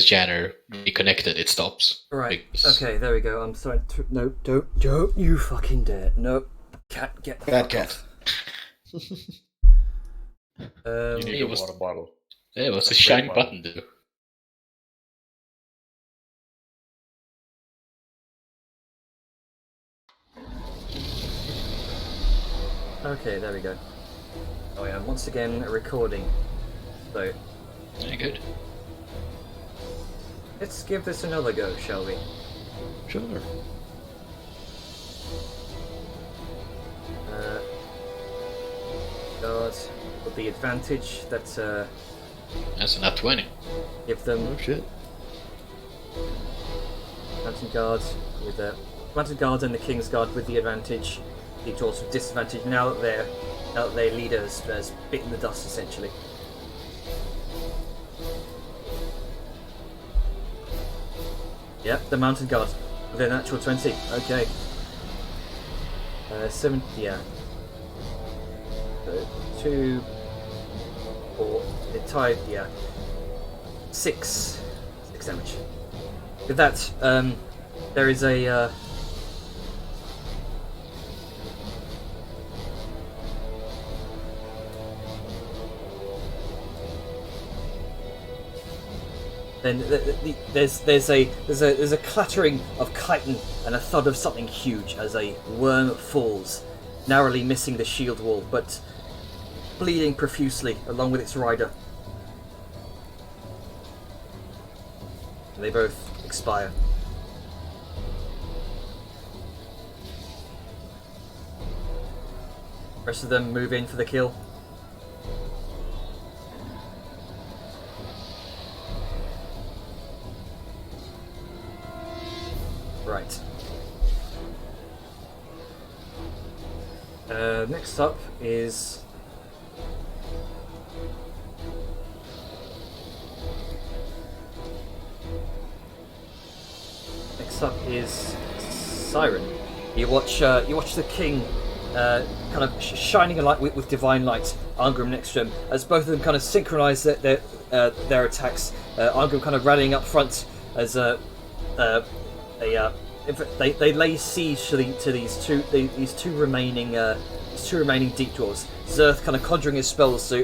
Janner reconnected, it stops. Right. Because Okay, there we go. I'm sorry. No, don't you fucking dare. No. Cat, get the Bad fuck cat. off. You need it a was- water bottle. yeah, it was a That's shiny great button, though. Okay, there we go. Oh yeah, once again recording. So Yeah, good. let's give this another go, shall we? Sure. God, with the advantage that That's enough 20. give them Oh shit. Mountain Guard with the Mountain Guard and the King's Guard with the advantage. The Dwarves with disadvantage now that their leader has bitten the dust essentially. Yep, the Mountain Guard with a natural 20. Okay. 7, yeah. 2, 4, it tied, yeah. 6 damage. With that, there is a then there's a clattering of chitin and a thud of something huge as a worm falls, narrowly missing the shield wall, but bleeding profusely along with its rider. They both expire. Rest of them move in for the kill. Right. Next up is Siren. You watch the king kind of shining a light with divine light. Arngrim next to him, as both of them kind of synchronise their attacks. Arngrim kind of rallying up front as they lay siege to these two remaining deep dwarves. Zerth kind of conjuring his spells to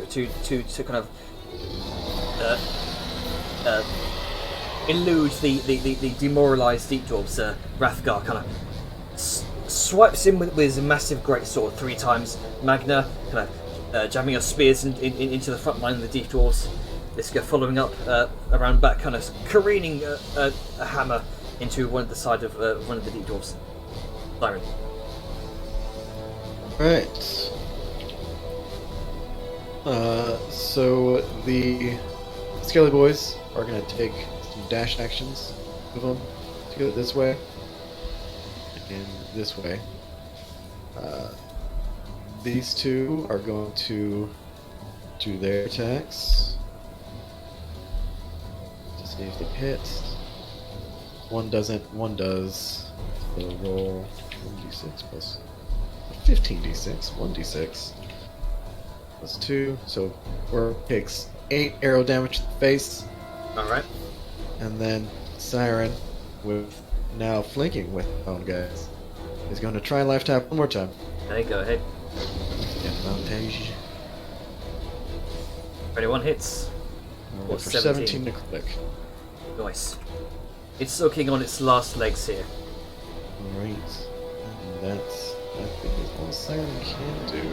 kind of elude the demoralised deep dwarves. Rathgar kind of swipes in with his massive greatsword 3 times. Magna kind of jamming her spears into the front line of the deep dwarves. Liska following up around back, kind of careening a hammer into one of the side of one of the deep dwarves. Siren. Right. So the Skelly Boys are gonna take some dash actions with them to go this way and this way. These two are going to do their attacks. Just see if they hit. One doesn't, one does. So roll 1d6 plus 15d6, 1d6 plus 2. So Orc takes 8 arrow damage to the face. Alright. And then Siren, with now flanking with own guys, is going to try and life tap one more time. Okay, go ahead. Advantage. 21 hits. For 17 necrotic. Nice. It's soaking on its last legs here. Great. And that's, I think, is all Siren can do.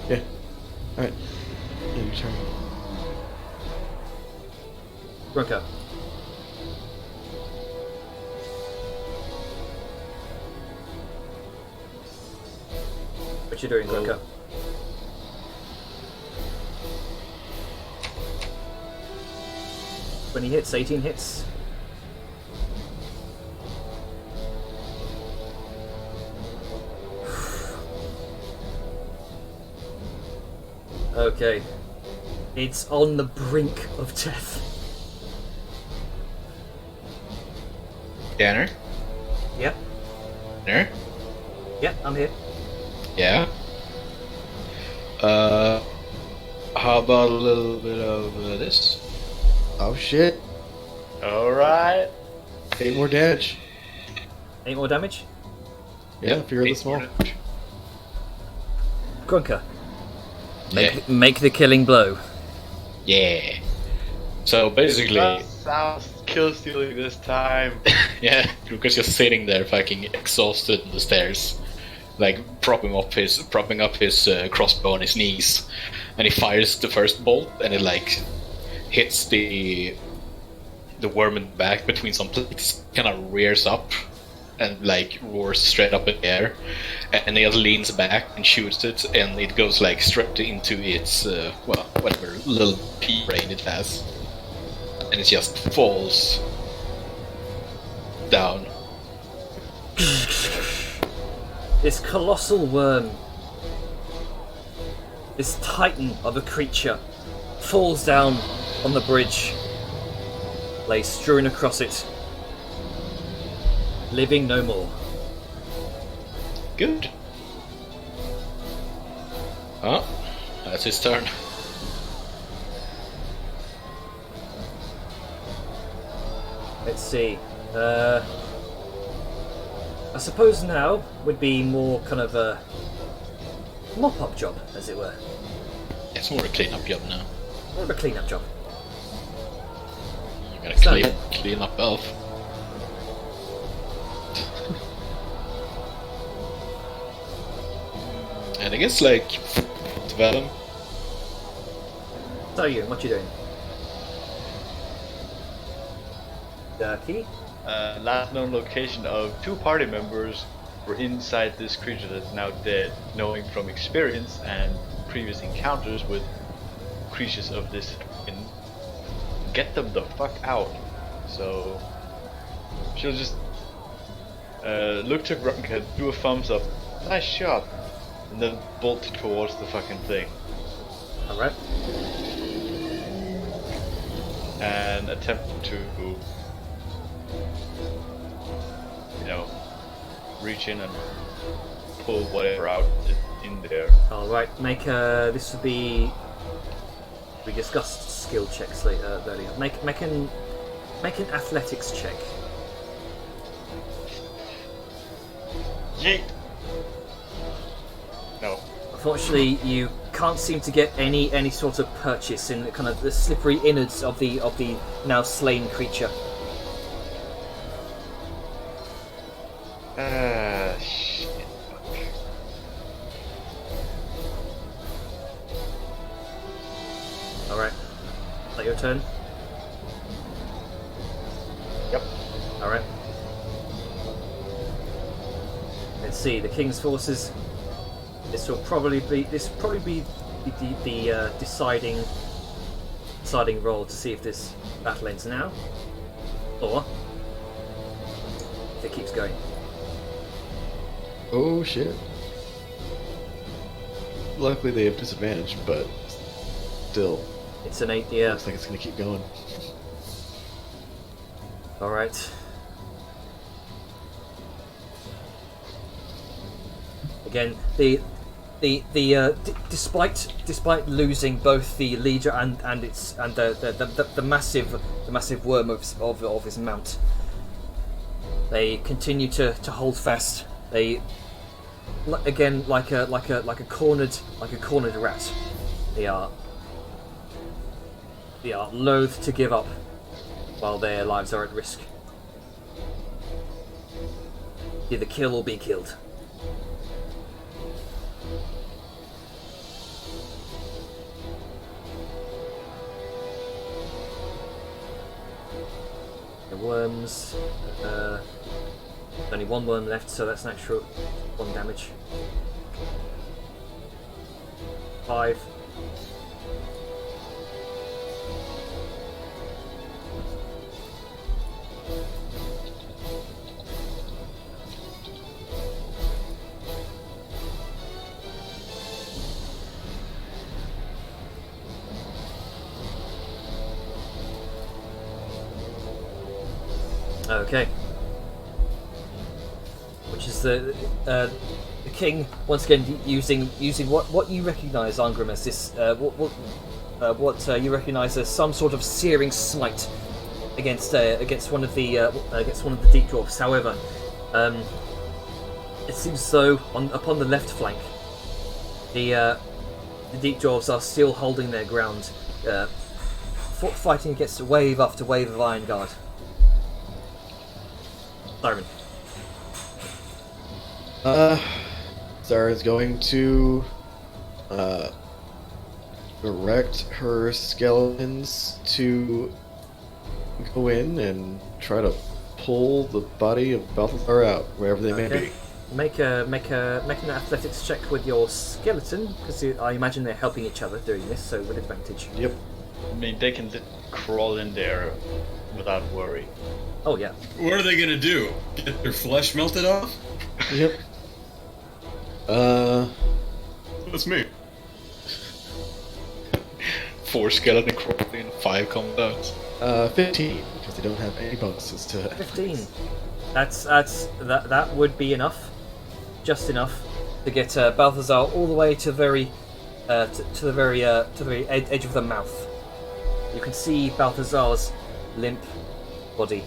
Yeah. Alright. End turn. Grunka. What you doing, Grunka? When he hits, 18 hits. Okay. It's on the brink of death. Danner? Yep. Danner? Yep, I'm here. Yeah? How about a little bit of this? Oh shit! Alright. 8 more damage. 8 more damage. Yeah, Fear of the 8 more Small. damage. Grunker, Yeah. make the killing blow. Yeah. So basically, That sounds kill stealing this time. yeah, Lucas just sitting there, fucking exhausted on the stairs, like propping up his crossbow on his knees, and he fires the first bolt, and it like hits the worm in the back between some plates, kind of rears up, and like roars straight up in the air, and he just leans back and shoots it, and it goes like straight into its well, whatever little pea brain it has, and it just falls down. This colossal worm, this titan of a creature, falls down on the bridge, lays strewn across it, living no more. Good. Oh, that's his turn. Let's see. I suppose now would be more kind of a mop-up job, as it were. It's more a clean-up job now. More of a clean-up job. You gotta So- clean up Elf. And I guess like Vellum. So you, what you doing? Durkee? Last known location of 2 party members were inside this creature that's now dead, knowing from experience and previous encounters with creatures of this skin, get them the fuck out. So she'll just look to Grunker, do a thumbs up, nice shot, and then bolt towards the fucking thing Alright. and attempt to, you know, reach in and pull whatever out is in there. Alright, make this would be... We discussed skill checks later, earlier. Make an athletics check. Yeet! No. Unfortunately, you can't seem to get any sort of purchase in the kind of the slippery innards of the now slain creature. Shit. Alright. Is that your turn? Yep. Alright. Let's see, the King's forces. This will probably be the deciding role to see if this battle ends now, or if it keeps going. Oh shit. Luckily they have disadvantage, but still, It's an 8, yeah. looks like it's gonna keep going. Alright. Again, despite losing both the leader and the massive worm of his mount, they continue to hold fast. They again like a cornered rat. They are loath to give up while their lives are at risk. Either kill or be killed. The worms. Only one worm left, so that's an extra 1 damage. 5. Okay. Which is the king once again using what you recognise, Angram, as this what you recognise as some sort of searing smite against one of the deep dwarfs. However, it seems as though upon the left flank, the deep dwarves are still holding their ground, fighting against wave after wave of Iron Guard. Siren. Sarah's going to direct her skeletons to go in and try to pull the body of Balthazar out, wherever they may be. Make an athletics check with your skeleton, because I imagine they're helping each other doing this, so with advantage. Yep. I mean, they can crawl in there without worry. Oh yeah. What are they gonna do? Get their flesh melted off? Yep. That's me. 4 skeleton crawled in, 5 come out. 15, because they don't have any bonuses to it. 15. That would be enough, just enough to get Balthazar all the way to the very edge of the mouth. You can see Balthazar's limp body.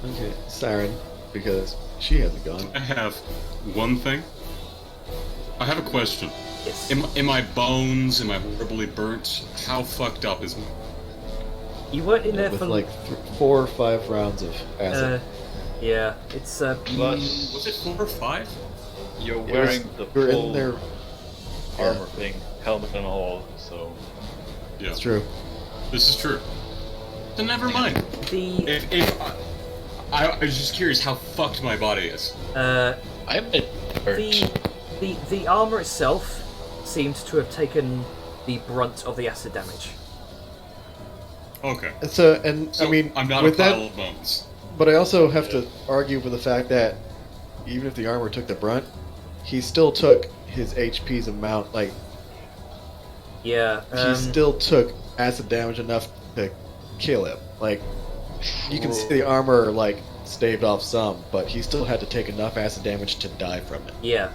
Okay, Siren, because she hasn't gone. I have one thing. I have a question. Yes. Am I bones? Am I horribly burnt? How fucked up is? You weren't in there With for like 4 or 5 rounds of acid. yeah. It's Plus, Was it 4 or 5? you're It was- wearing the we're in full there. armor thing, helmet and all, so... Yeah, It's true. this is true. Then never mind. the If I was just curious how fucked my body is. I'm a bit burnt. the armor itself seemed to have taken the brunt of the acid damage. Okay. So, So I mean, I'm not a with pile that, of bones. but I also have to argue with the fact that even if the armor took the brunt, he still took his HP's amount. Like, Yeah. he still took acid damage enough to kill him. Like, you can see the armor like staved off some, but he still had to take enough acid damage to die from it. Yeah.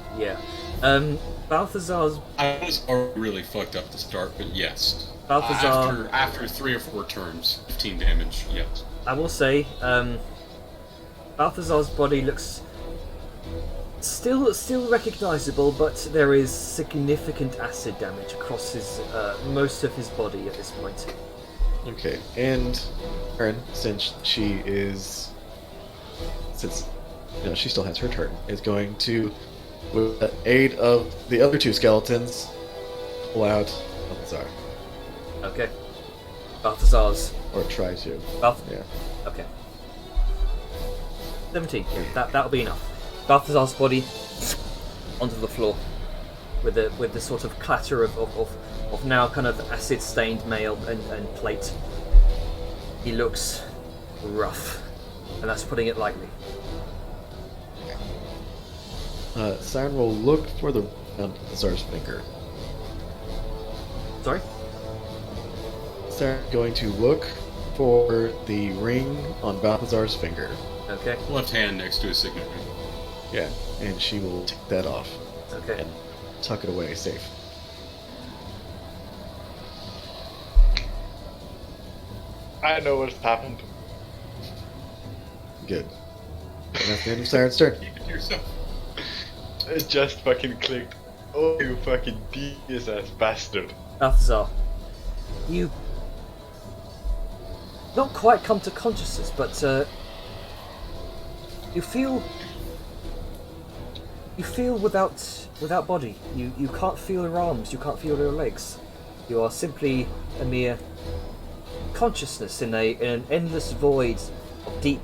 Balthazar's I was already really fucked up to start, but yes. Balthazar. After 3 or 4 turns, 15 damage. Yes. I will say, Balthazar's body looks still recognizable, but there is significant acid damage across his most of his body at this point. Okay, and Erin, since she still has her turn, is going to, with the aid of the other 2 skeletons, pull out Balthazar, Okay. Balthazar's. or try to. Yeah. Okay. 17. Yeah, that'll be enough. Balthazar's body onto the floor, with the sort of clatter of now kind of acid stained mail and plate. He looks rough, and that's putting it lightly. Siren will look for the Balthazar's finger. Sorry. Siren going to look for the ring on Balthazar's finger. Okay. Left hand next to his signature. Yeah, and she will take that off Okay. and tuck it away safe. I know what's happened. Good. And that's the end of Siren's turn. Keep it to yourself. It just fucking clicked. Oh, you fucking devious ass bastard. Balthazar, you not quite come to consciousness, but you feel without body. You can't feel your arms, you can't feel your legs. You are simply a mere consciousness in an endless void of deep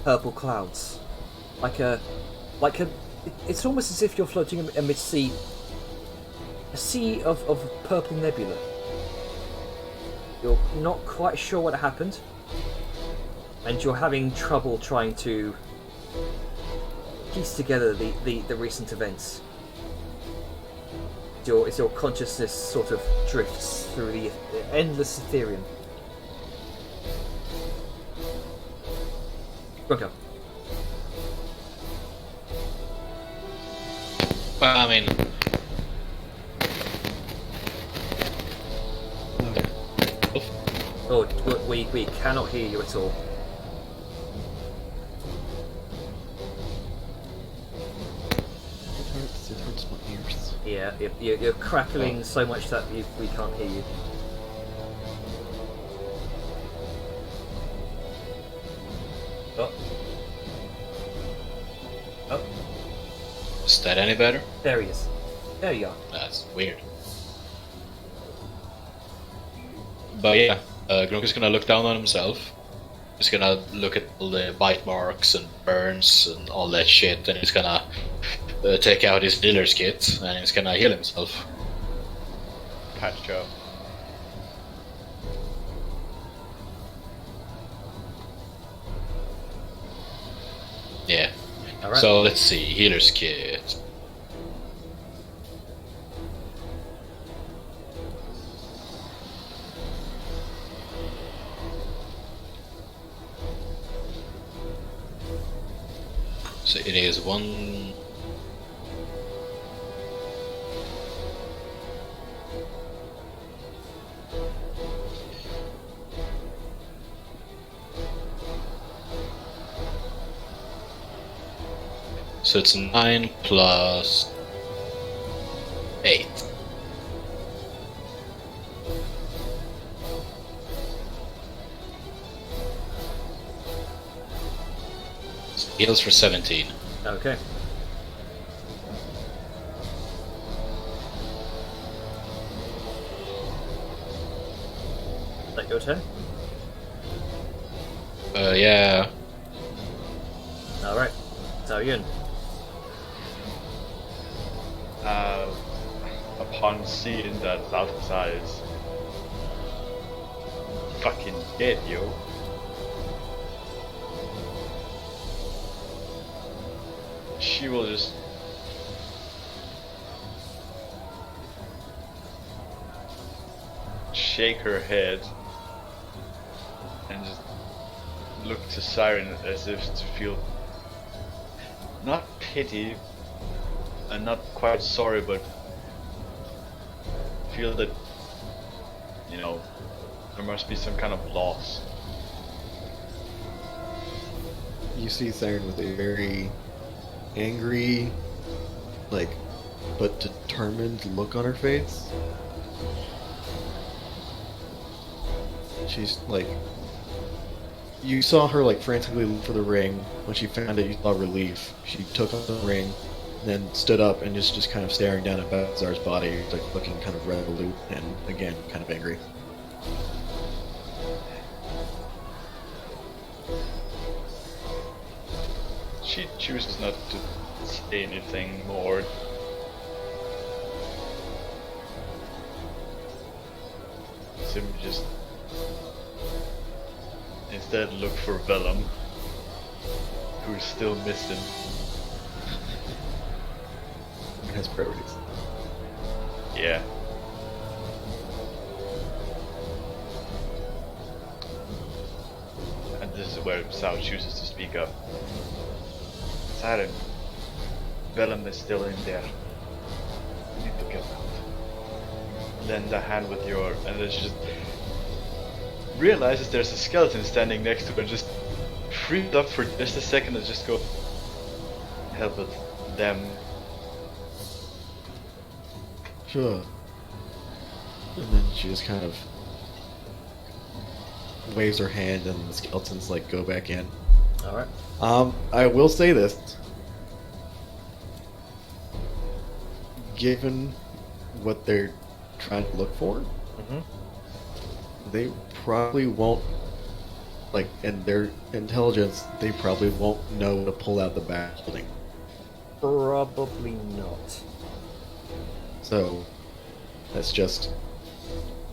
purple clouds. It's almost as if you're floating amidst a sea of purple nebula. You're not quite sure what happened, and you're having trouble trying to piece together the recent events. As your consciousness sort of drifts through the endless Ethereum. Runko. Well, I mean, Oh, we cannot hear you at all. It hurts my ears. Yeah, you're crackling so much that we can't hear you. Oh. Oh, Is that any better? there he is. There you are. That's weird. But yeah, Grunk is gonna look down on himself. He's gonna look at all the bite marks and burns and all that shit, and he's gonna take out his dealer's kit and he's gonna heal himself. Patch job. Yeah. Alright. So let's see, healer's kit. So it is one. So it's 9 plus 8. So heals for 17. Okay. Is that your turn? Yeah. Alright. So Yun. Upon seeing that Balthazar is fucking dead, yo. She will just shake her head and just look to Siren as if to feel not pity and not quite sorry, but feel that, you know, there must be some kind of loss. You see Siren with a very angry, like, but determined look on her face. She's like, you saw her like frantically look for the ring. When she found it, you saw relief. She took up the ring, then stood up and just kind of staring down at Balthazar's body, like looking kind of resolute and again kind of angry. She chooses not to say anything more. Simply just instead look for Vellum, who's still missing. Has priorities. Yeah. And this is where Sao chooses to speak up. Siren, Vellum is still in there. You need to get out. Lend a hand with your... and then she just realizes there's a skeleton standing next to her and just freaked up for just a second and just go... help it. Them. Sure. And then she just kind of waves her hand and the skeletons like go back in. Alright. I will say this. Given what they're trying to look for, they probably won't, like, in their intelligence, they probably won't know to pull out the back holding. Probably not. So, that's just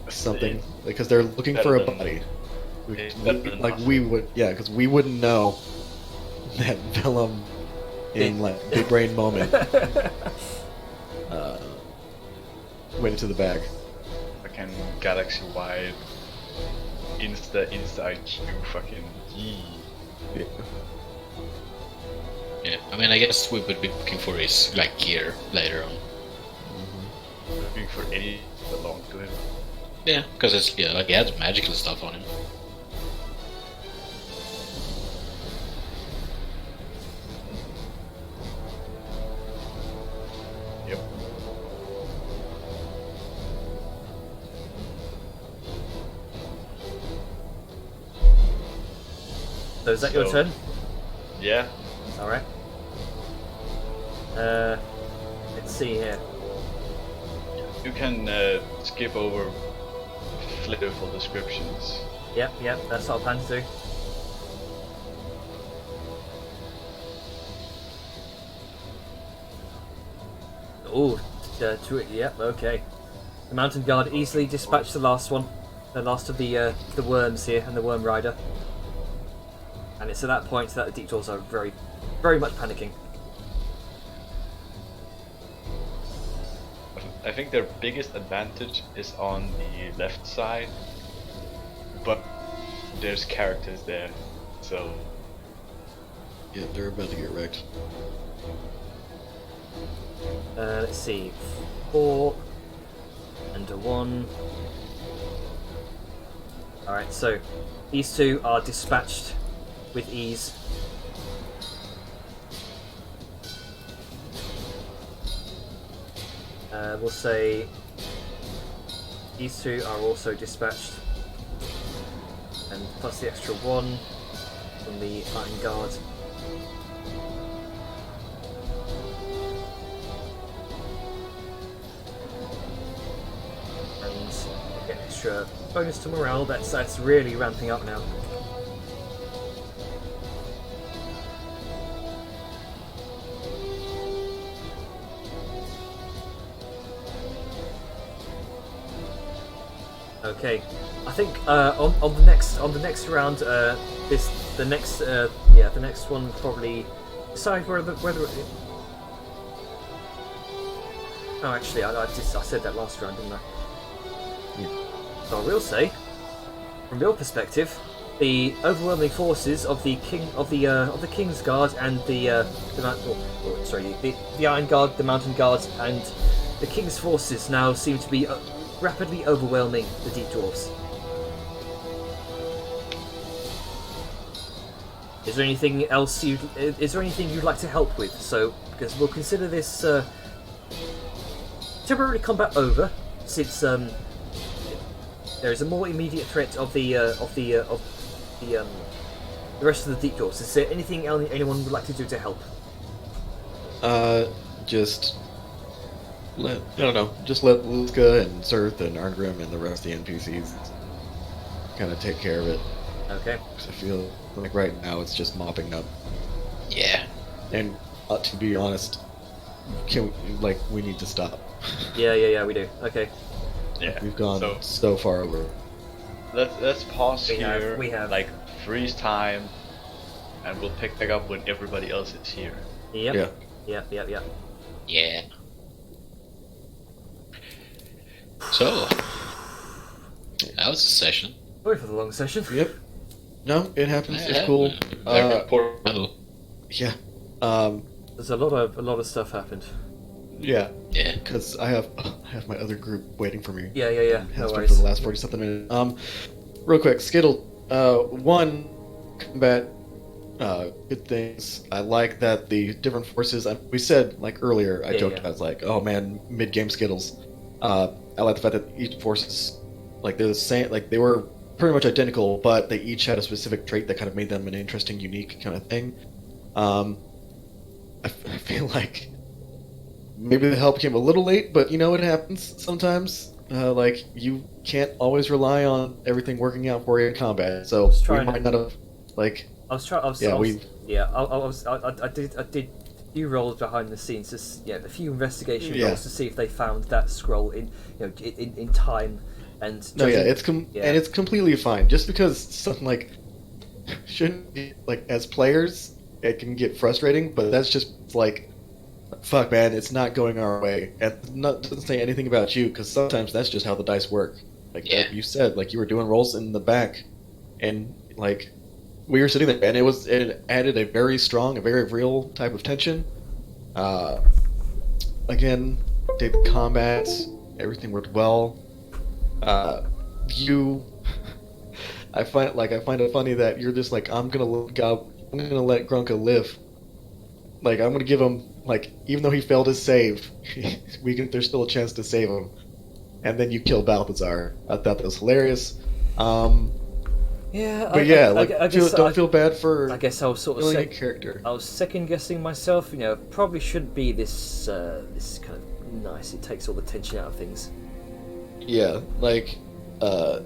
something, because they're looking for a body. Like, we would, yeah, because we wouldn't know that Vellum in, like, big brain moment went into the bag. Fucking galaxy wide insta IQ fucking yee. Yeah. Yeah, I mean, I guess we would be looking for his like gear later on. Looking for any that belong to him. Yeah, because it's like he had magical stuff on him. Yep. So is that your So- turn? Yeah. Alright. Let's see here. You can skip over flavorful descriptions. Yep, that's what I plan to do. Oh, yep, okay. The Mountain Guard easily dispatched the last one. The last of the worms here and the Worm Rider. And it's at that point that the Deep Dwarves are very, very much panicking. I think their biggest advantage is on the left side, but there's characters there, so Yeah, they're about to get wrecked. Let's see. 4 and a 1. Alright, so these two are dispatched with ease. We'll say these two are also dispatched, and plus the extra 1 from the Iron Guard. And get extra bonus to morale. That's really ramping up now. Okay, I think on the next round, the next one probably decide whether. Oh, actually, I said that last round, didn't I? Yeah. So I will say, from your perspective, the overwhelming forces of the King's Guard and the Iron Guard, the Mountain Guard, and the King's forces now seem to be rapidly overwhelming the Deep Dwarves. Is there anything else you'd like to help with? So, because we'll consider this temporary combat over, since there is a more immediate threat of the rest of the Deep Dwarves. Is there anything anyone would like to do to help? Just let Luzka and Surth and Arngrim and the rest of the NPCs kind of take care of it. Okay. 'Cause I feel like right now it's just mopping up. Yeah. And to be honest, we need to stop. Yeah, we do. Okay. yeah. We've gone So so far over. let's pause We here. have. Like freeze time, and we'll pick back up when everybody else is here. Yep. Yeah. Yep. Yeah. So, that was a session. Sorry for the long session. Yep. No, it happens. It's Yeah, cool. Very important. Yeah. There's a lot of stuff happened. Yeah. Yeah. Because I have my other group waiting for me. Yeah. Has No been worries. for the last 40-something minutes. Real quick, Skittle. One, combat. Good things. I like that the different forces. We said earlier. I joked. Yeah. I was like, "Oh man, mid-game Skittles." I like the fact that each force is they're the same. They were pretty much identical, but they each had a specific trait that kind of made them an interesting, unique kind of thing. I feel like maybe the help came a little late, but it happens sometimes. You can't always rely on everything working out for you in combat, so we trying might to- not have I did few rolls behind the scenes, just a few investigation Yeah. rolls to see if they found that scroll in time. And No, yeah, judging- and it's completely fine. Just because something shouldn't be as players, it can get frustrating. But that's just fuck, man, it's not going our way. And doesn't say anything about you, because sometimes that's just how the dice work. Yeah. You said, you were doing rolls in the back, and we were sitting there, and it added a very strong, a very real type of tension. Again, did the combat, everything worked well. you, I find it funny that you're just like, I'm gonna let Grunka live. Like, I'm gonna give him, like, even though he failed his save, there's still a chance to save him. And then you kill Balthazar. I thought that was hilarious. Yeah, But don't feel bad for I guess I was sort of killing a character. I was second guessing myself. You know, probably shouldn't be this kind of nice. It takes all the tension out of things. Yeah, like, but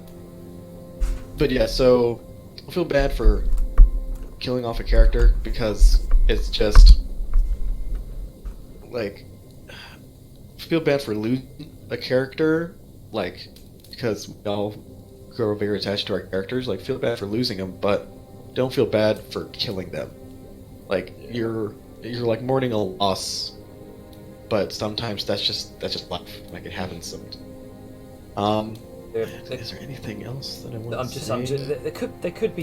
yeah, so I feel bad for killing off a character because it's just like, I feel bad for losing a character, like, because we all grow very attached to our characters. Like, feel bad for losing them, but don't feel bad for killing them. Like, you're like mourning a loss, but sometimes that's just life. Like, it happens sometimes. Is there anything else that I want to say? There could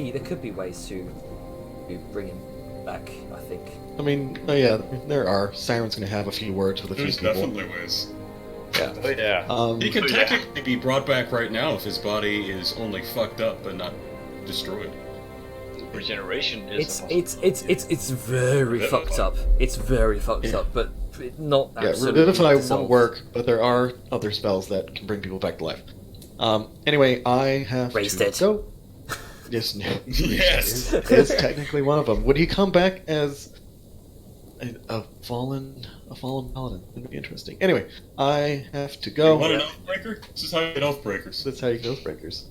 be ways to bring him back. I think. I mean, oh yeah, there are. Siren's gonna have a few words with a few There's people. definitely ways. Yeah. Oh yeah. He can technically be brought back right now if his body is only fucked up but not destroyed. Regeneration is. It's very fucked up. It's very fucked up, but not Yeah, absolutely Revivify dissolved. won't work, but there are other spells that can bring people back to life. Anyway, I have Raised to it. go. Yes, no. Yes! Is technically one of them. Would he come back as a fallen paladin? That'd be interesting. Anyway, I have to go. You want an Oathbreaker? This is how you get Oathbreakers. That's how you get Oathbreakers.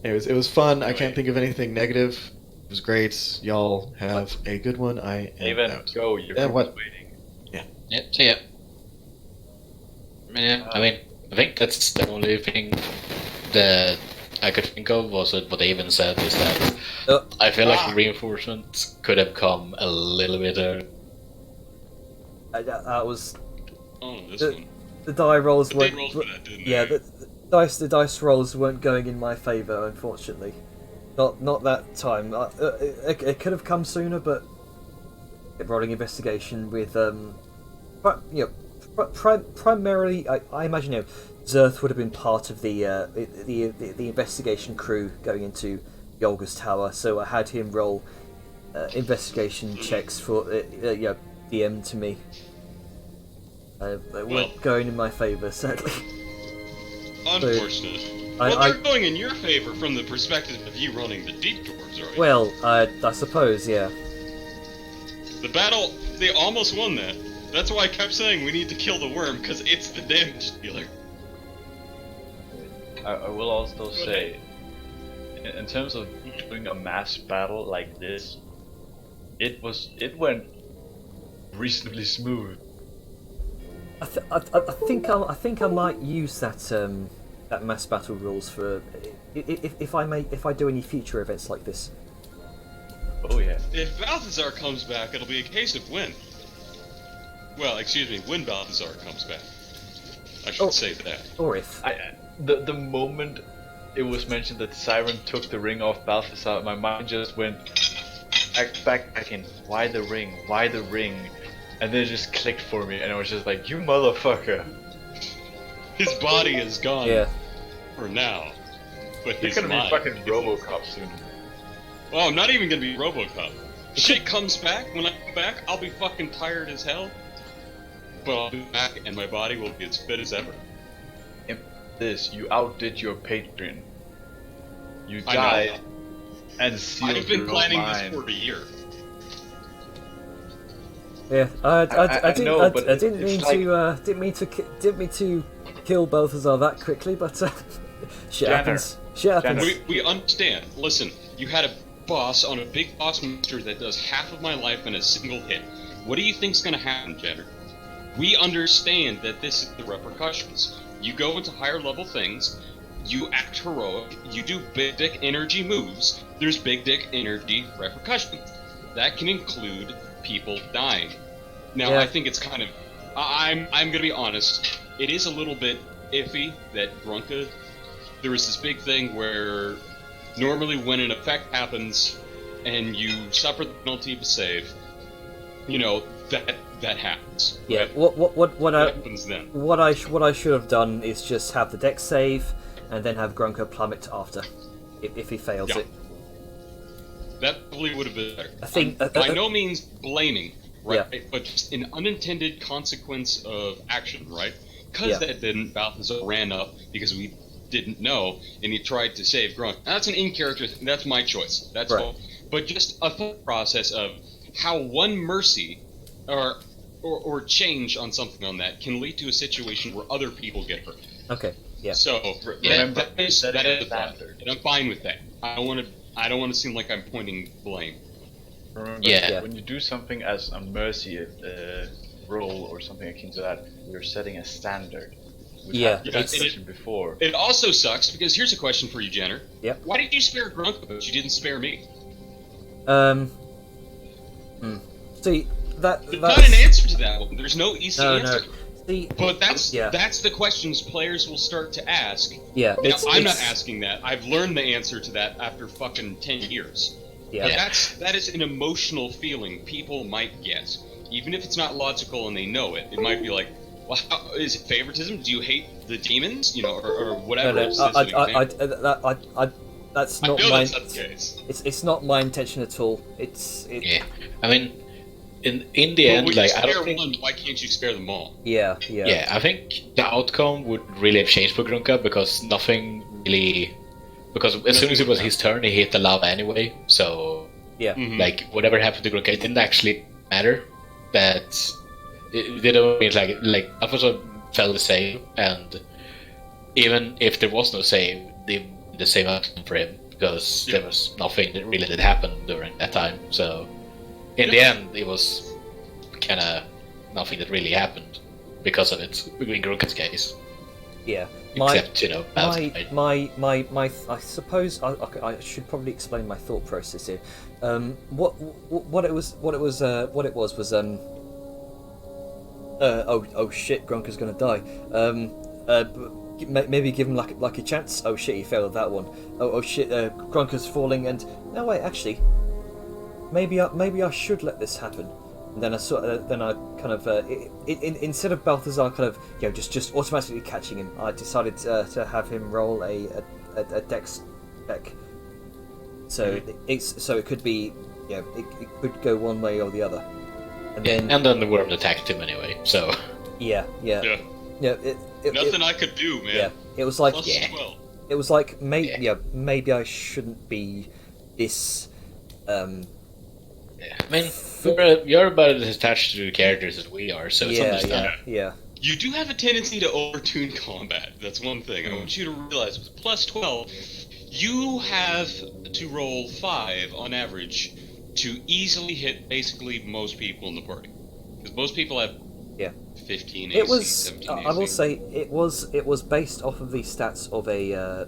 Anyways, it was fun. I can't think of anything negative. It was great. Y'all have a good one. I am Even out. go. Your Yeah, group what? is waiting. Yeah, see ya. Yeah, I mean, I think that's the only thing that I could think of was what Avon said is that I feel like the reinforcements could have come a little bit earlier. That was Oh, this the, one. the die rolls They weren't. rolled for that, didn't Yeah, they? the dice rolls weren't going in my favour, unfortunately. Not that time. It could have come sooner, but rolling investigation with primarily, I imagine Zerth would have been part of the investigation crew going into Yolga's tower, so I had him roll investigation checks for DM to me. They weren't going in my favour, sadly. Unfortunate. They're going in your favor from the perspective of you running the deep dwarves, right? Well, I suppose, yeah. The battle, they almost won that. That's why I kept saying we need to kill the worm, because it's the damage dealer. I will also say, in terms of doing a mass battle like this, it went reasonably smooth. I think I might use that mass battle rules for if I do any future events like this. Oh yeah. If Balthazar comes back, it'll be a case of when. Well, excuse me, when Balthazar comes back. I should say that. Or if The moment it was mentioned that Siren took the ring off Balthazar, my mind just went back in. Why the ring? Why the ring? And then it just clicked for me, and I was just like, "You motherfucker!" His body is gone yeah. for now, but You're his gonna be mind. fucking RoboCop soon. Well, I'm not even gonna be RoboCop. Shit comes back. When I come back, I'll be fucking tired as hell. But I'll be back, and my body will be as fit as ever. You outdid your patron. You I know. died and sealed I've been your planning mind. this for a year. Yeah, I didn't mean to kill Balthazar that quickly, but shit Janner. happens. Shit happens. We understand. Listen, you had a boss on a big boss monster that does half of my life in a single hit. What do you think's gonna happen, Jenner? We understand that this is the repercussions. You go into higher level things, you act heroic, you do big dick energy moves, there's big dick energy repercussions. That can include people dying. Now, Yeah. I think it's kind of... I'm gonna be honest, it is a little bit iffy that Grunka... There was this big thing where normally when an effect happens and you suffer the penalty of a save, you know, that happens. Yeah. What What happens then? I should have done is just have the deck save, and then have Grunker plummet after, if he fails Yeah. it. That probably would have been better. I think- I'm by no means blaming, right? Yeah. But just an unintended consequence of action, right? Because Yeah. that didn't, Balthazar ran up because we didn't know, and he tried to save Grunk. That's an in-character thing. That's my choice. That's Right. all. But just a thought process of how one mercy or change on something on that can lead to a situation where other people get hurt. Okay, yeah. So Remember, that is setting that a is fine. standard. And I'm fine with that. I don't want to seem like I'm pointing blame. Remember, Yeah. when you do something as a mercy role or something akin to that, you're setting a standard. We've Yeah, had this it's- discussion before. It also sucks because here's a question for you, Jenner. Yep. Why did you spare Grunk, but you didn't spare me? See, There's that's... not an answer to that one. There's no easy No, answer. no. See, But that's Yeah. that's the questions players will start to ask. yeah, Now, it's, I'm not it's- asking that. I've learned the answer to that after fucking 10 years. Yeah. But that is an emotional feeling people might get. Even if it's not logical and they know it, it might be like, well, is it favoritism? Do you hate the demons? You know, or whatever. No, It's an example. that's I not know my. that's not the case. It's not my intention at all. It's Yeah, I mean, in the But end, when you like I spare don't think. one, why can't you spare them all? yeah. Yeah, I think the outcome would really have changed for Grunka because nothing really. Because as soon as it was his turn, he hit the lava anyway. So, Yeah. Mhm. like, whatever happened to Grunka, it didn't actually matter. That it didn't mean like Alfonso felt the same, and even if there was no save, the same outcome for him because there was nothing that really did happen during that time. So, in the end, it was kind of nothing that really happened because of it in Grunka's case. Yeah. Except, you know, outside. My I suppose I should probably explain my thought process here. What it was was oh shit, Grunker's gonna die. Maybe give him like a chance. Oh shit, he failed that one. Oh shit, Grunker's falling, and no wait, actually, maybe I should let this happen. And then I kind of instead of Balthazar kind of just automatically catching him, I decided to have him roll a dex check. So it could be it could go one way or the other. And then And then the worm attacked him anyway, so. Yeah. Nothing I could do, man. Yeah, it was like Plus 12. it was like maybe I shouldn't be this. I mean, you're about as attached to the characters as we are, so it's understandable. Yeah. You do have a tendency to overtune combat. That's one thing. I want you to realize with plus 12, you have to roll 5 on average to easily hit basically most people in the party. Because most people have 15 AC, It was. 17 I will AC. say it was based off of the stats of a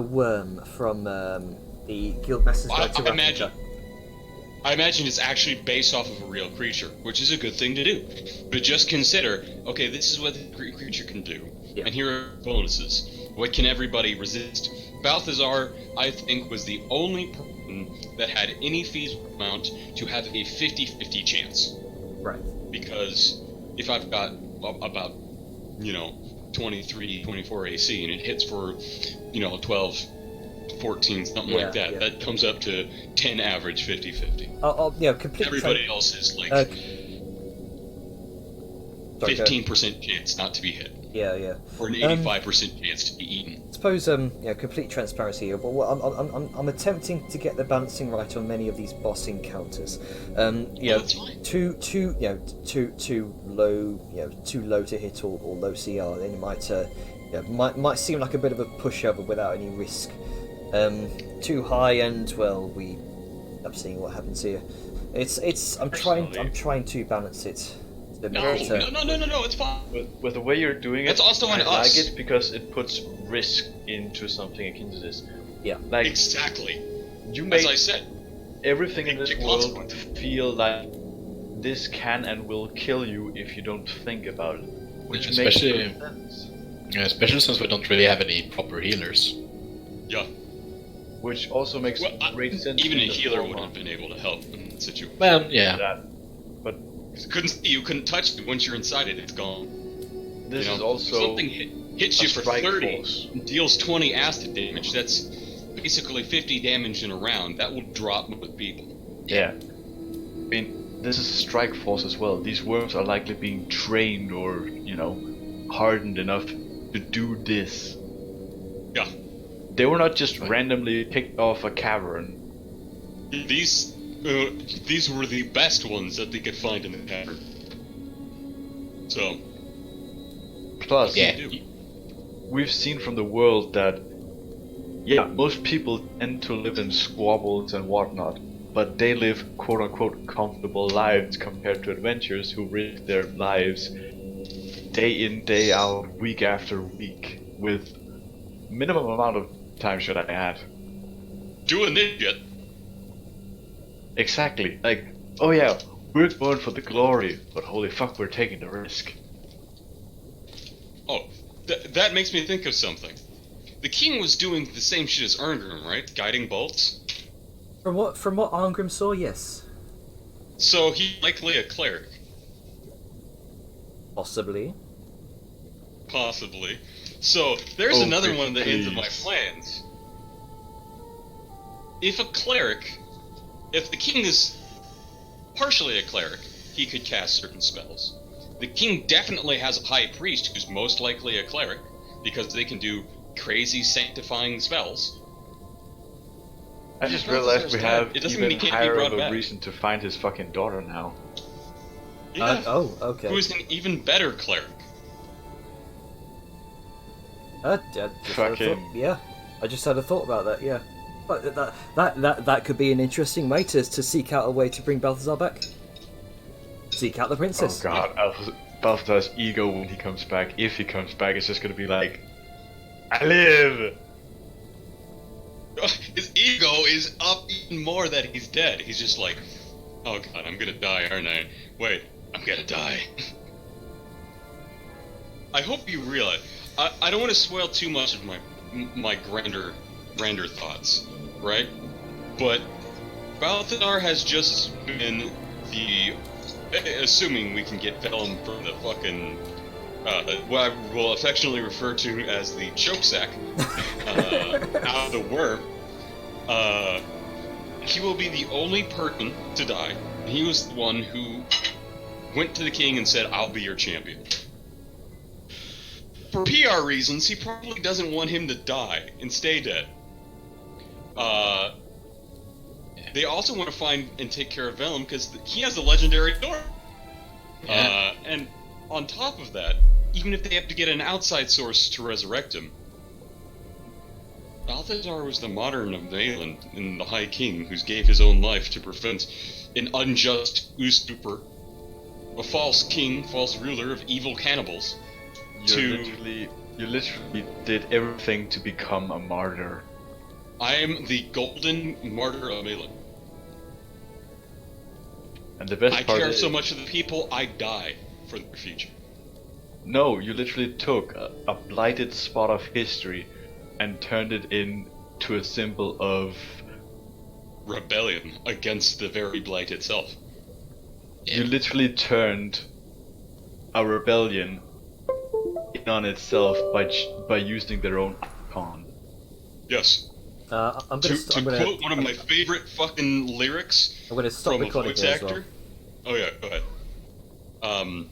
worm from the Guildmaster's Guide to Ravnica. I imagine it's actually based off of a real creature, which is a good thing to do. But just consider, okay, this is what the creature can do, Yeah. and here are bonuses. What can everybody resist? Balthazar, I think, was the only person that had any feasible amount to have a 50-50 chance. Right. Because if I've got about, 23, 24 AC, and it hits for, 12, 14, something like that, that comes up to 10 average 50-50. Completely. Everybody else is like sorry, go. 15% chance not to be hit, Yeah. or an 85% chance to be eaten. I suppose complete transparency here, but I'm attempting to get the balancing right on many of these boss encounters. That's fine. Too low to hit or low CR, then it might seem like a bit of a pushover without any risk. Too high, and well, we end up seeing what happens here. I'm trying to balance it. To No, make it, no, it's fine. With the way you're doing it, That's also on I us. like it because it puts risk into something akin to this. Yeah. Like Exactly. you As make I said, everything in this Big world consequence. feel like this can and will kill you if you don't think about it, which Especially- makes no sense. Especially since we don't really have any proper healers. yeah. Which also makes Well, great sense. Even a in the healer form would of have been able to help in that situation. Well, yeah. that. But You couldn't touch it. Once you're inside it, it's gone. this You know, is also something hit. hits you for strike 30, force. deals 20 acid damage. That's basically 50 damage in a round. That will drop most people. Yeah. I mean, this is a strike force as well. These worms are likely being trained or, hardened enough to do this. Yeah. They were not just randomly picked off a cavern. These were the best ones that they could find in the cavern. So, Plus, Yeah. we've seen from the world that, most people tend to live in squabbles and whatnot, but they live quote-unquote comfortable lives compared to adventurers who risk their lives day in, day out, week after week, with minimum amount of time, should I add. doing this shit. Exactly. Like, oh yeah, we're going for the glory, but holy fuck, we're taking the risk. Oh, that makes me think of something. The king was doing the same shit as Arngrim, right? Guiding bolts. From what Arngrim saw, yes. So he's likely a cleric, Possibly. possibly. So there's Oh, another one that ends in my please. plans. If the king is partially a cleric, he could cast certain spells. The king definitely has a high priest who's most likely a cleric, because they can do crazy sanctifying spells. I just Balthazar's realized we dead. have It doesn't even mean he can't be higher brought of a back. reason to find his fucking daughter now. Yeah. Okay. Who is an even better cleric? Yeah, I just had a thought about that. Yeah, but that could be an interesting way to seek out a way to bring Balthazar back. Seek out the Oh princess. god, Balthazar's ego when he comes back, if he comes back, is just gonna be like, I live! His ego is up even more that he's dead. He's just like, oh god, I'm gonna die, aren't I? Wait, I'm gonna die. I hope you realize. I don't want to spoil too much of my grander thoughts, right? But Balthazar has just been the, assuming we can get Vellum from the fucking, what I will affectionately refer to as the choke sack, out of the worm. He will be the only person to die. He was the one who went to the king and said, "I'll be your champion." For PR reasons, he probably doesn't want him to die and stay dead. They also want to find and take care of Vellum because he has a legendary sword. Yeah. And on top of that, even if they have to get an outside source to resurrect him, Balthazar was the modern of Valen and the High King who gave his own life to prevent an unjust usurper, a false king, false ruler of evil cannibals. You literally did everything to become a martyr. I am the golden martyr of Malin. And the best I part care is, so much of the people, I die for their future. no, you literally took a blighted spot of history and turned it into a symbol of... Rebellion against the very blight itself. You literally turned a rebellion in on itself by using their own icon. Yes. I'm To gonna quote one of my favorite fucking lyrics stop from a recording voice here as well. actor. Oh yeah, go ahead.